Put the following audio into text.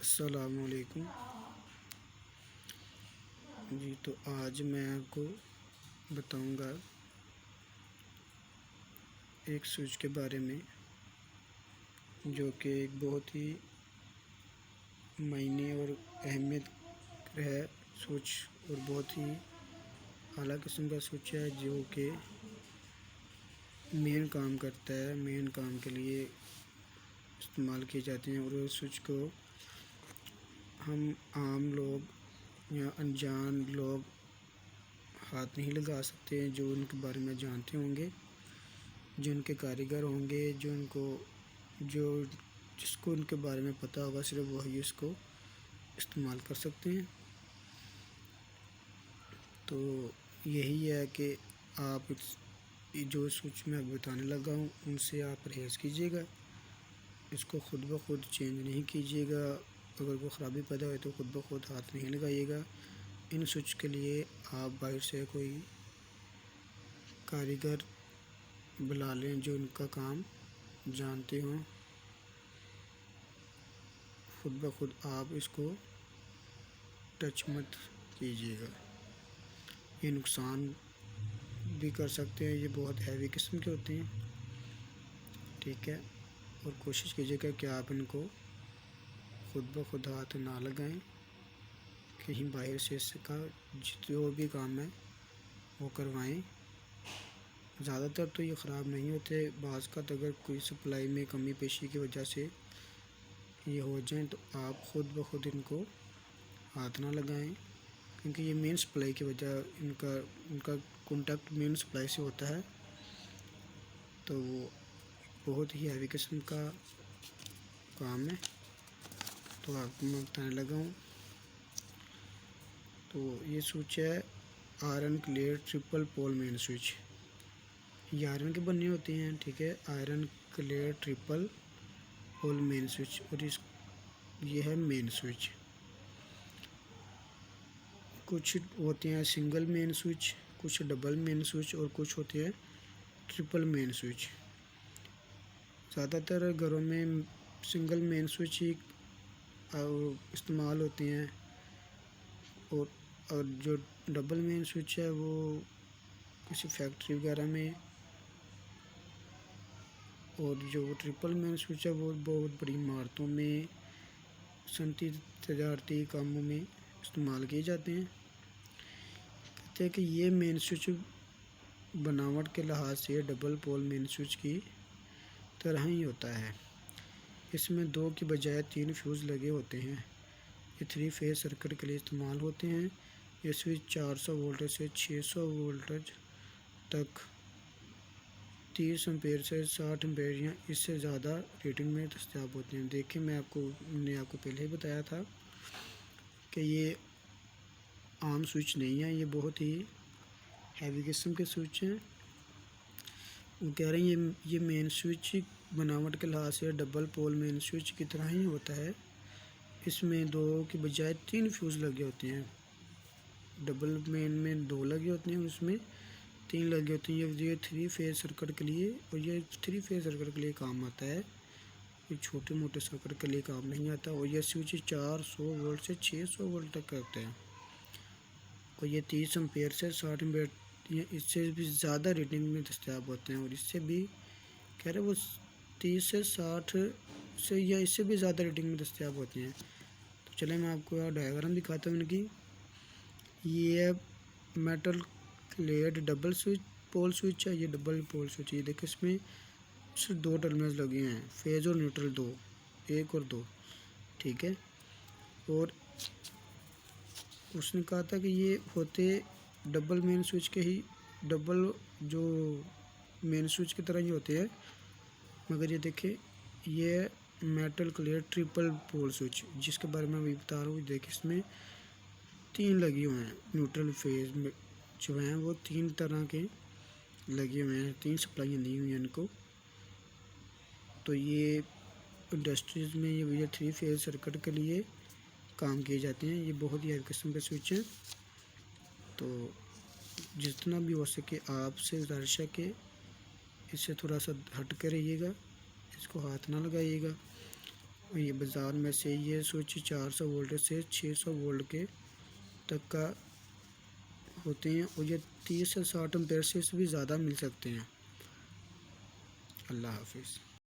अस्सलामुअलैकुम जी। तो आज मैं आपको बताऊंगा एक स्विच के बारे में जो कि एक बहुत ही मायने और अहमियत है स्विच, और बहुत ही आला किस्म का स्विच है जो कि मेन काम करता है, मेन काम के लिए इस्तेमाल किए जाते हैं। और उस स्विच को हम आम लोग या अनजान लोग हाथ नहीं लगा सकते हैं। जो उनके बारे में जानते होंगे, जो उनके कारीगर होंगे, जिसको उनके बारे में पता होगा, सिर्फ वही इसको इस्तेमाल कर सकते हैं। तो यही है कि आप जो स्विच मैं बताने लगा हूँ उनसे आप परहेज़ कीजिएगा। इसको ख़ुद ब खुद चेंज नहीं कीजिएगा। अगर कोई ख़राबी पैदा हो तो ख़ुद ब खुद हाथ नहीं लगाइएगा। इन स्विच के लिए आप बाहर से कोई कारीगर बुला लें जो इनका काम जानते हों। ख़ुद ब खुद आप इसको टच मत कीजिएगा, ये नुकसान भी कर सकते हैं। ये बहुत हैवी किस्म के होते हैं, ठीक है। और कोशिश कीजिएगा कि आप इनको ख़ुद ब खुद हाथ ना लगाएं, कहीं बाहर से इसका जो भी काम है वो करवाएं। ज़्यादातर तो ये ख़राब नहीं होते। बाज़ का अगर कोई सप्लाई में कमी पेशी की वजह से ये हो जाएं तो आप ख़ुद ब खुद इनको हाथ ना लगाएं, क्योंकि ये मेन सप्लाई की वजह इनका कॉन्टैक्ट मेन सप्लाई से होता है। तो वो बहुत ही हैवी किस्म का काम है। तो आपको मैं बताने लगा हूँ। तो ये स्विच है iron clear triple pole main switch. ये आयरन के बने होते हैं, ठीक है। Iron clear triple pole main switch. और ये है मेन स्विच। कुछ होते हैं सिंगल मेन स्विच, कुछ डबल मेन स्विच और कुछ होते हैं ट्रिपल मेन स्विच। ज़्यादातर घरों में सिंगल मेन स्विच ही इस्तेमाल होते हैं। और जो डबल मेन स्विच है वो किसी फैक्ट्री वगैरह में, और जो ट्रिपल मेन स्विच है वो बहुत बड़ी इमारतों में, सनती तजारती कामों में इस्तेमाल किए जाते हैं। कहते हैं कि ये मेन स्विच बनावट के लिहाज से डबल पोल मेन स्विच की तरह ही होता है। इसमें 2 की बजाय 3 फ्यूज़ लगे होते हैं। ये 3 फेज सर्किट के लिए इस्तेमाल होते हैं। ये स्विच 400 वोल्टेज से 600 वोल्टेज तक 30 एम्पेयर से 60 एम्पेयर या इससे ज़्यादा रेटिंग में दस्तयाब होते हैं। देखिए, मैंने आपको पहले ही बताया था कि ये आम स्विच नहीं है, ये बहुत ही हैवी किस्म के स्विच हैं। वो कह रहे हैं ये मेन स्विच बनावट के लिहाज से डबल पोल मेन स्विच की तरह ही होता है। इसमें 2 की बजाय 3 फ्यूज़ लगे होते हैं। डबल मेन में 2 लगे होते हैं, उसमें 3 लगे होते हैं। ये 3 फेज सर्किट के लिए, और ये 3 फेज सर्किट के लिए काम आता है, ये छोटे मोटे सर्किट के लिए काम नहीं आता। और ये स्विच 400 वोल्ट से 600 वोल्ट तक करते हैं। और ये 30 एम्पेयर से 60 एम्पेयर या इससे भी ज़्यादा रेटिंग में दस्तयाब होते हैं। और इससे भी कह रहे वो 30 से 60 से या इससे भी ज़्यादा रेटिंग में दस्तयाब होते हैं। तो चले मैं आपको डायग्राम दिखाता हूँ इनकी। ये है मेटल क्लेड डबल स्विच पोल स्विच है। ये डबल पोल स्विच, ये देखो इसमें सिर्फ 2 टर्मिनल्स लगे हैं, फेज और न्यूट्रल 2, 1 और 2, ठीक है। और उसने कहा था कि ये होते डबल मेन स्विच के ही, डबल जो मेन स्विच की तरह ही होते हैं। मगर ये देखें, ये metal clear triple pole switch जिसके बारे में अभी बता रहा हूँ, देखिए इसमें 3 लगे हुए हैं। न्यूट्रल फेज में जो हैं वो 3 तरह के लगे हुए हैं, 3 सप्लाइयाँ दी हुई हैं इनको। तो ये इंडस्ट्रीज़ में ये 3 फेज सर्किट के लिए काम किए जाते हैं। ये बहुत ही हर किस्म के स्विच हैं। तो जितना भी हो सके आपसे गुजारिश है कि इससे थोड़ा सा हट कर रहिएगा, इसको हाथ ना लगाइएगा। और ये बाज़ार में से ये स्विच 400 वोल्ट से 600 वोल्ट के तक का होते हैं और ये 30 से 60 एम्पेयर से भी ज़्यादा मिल सकते हैं। अल्लाह हाफिज़।